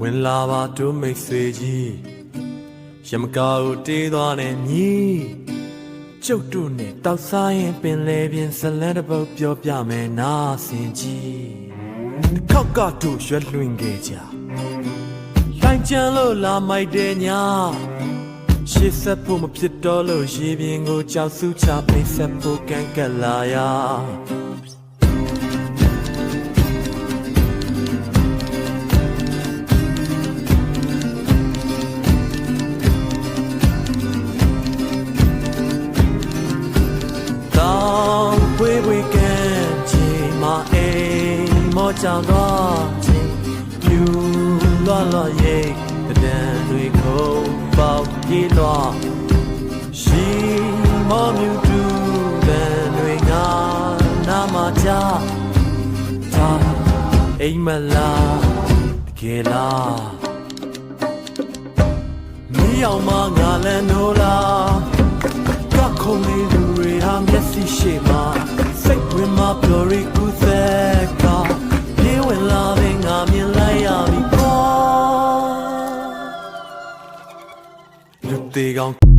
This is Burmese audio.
ဝင်လာပါတို့မိတ်ဆွေကြီးရမကာကိုတေးသွားတဲ့မြည်ကျုပ်တို့နဲ့တောက်စားရင်ပင်လေပြင်းဇလန်းတစ်ပုတ်ပြောပြမယ်နားဆင်ကြည့်တစ်ခေါက်ကတို့ရွက်လွင်ခဲ့ကြလိုင်းကျန်လို့လာမိုက်တဲ့ညာရှေ့ဆက်ဖို့မဖြစ်တော့လို့ရေပြင်ကိုကြောက်စုချပိတ်ဆက်ဖို့ကန့်ကက်လာရဝေးဝေးကန်ချီမအိမ်မောကြောင်တော့ချင်းပြူလော်လော်ရိတ်တန်တွေကိုပေါက်ပြေးလောရှိမောမြူတူတန်တွေငါနာမချသာအိမ်မလားတကယ်လားမီးအောင်မငါလည်းနိုးလားကခုံးလေးလူတွေဟာမျက်စိရှိမှာစိတ်ဝင်မပြောရီကူသက်ကပြေးဝင်လာတဲ့ငါမြင်လိုက်ရပြီပေါ့လူတေကောင်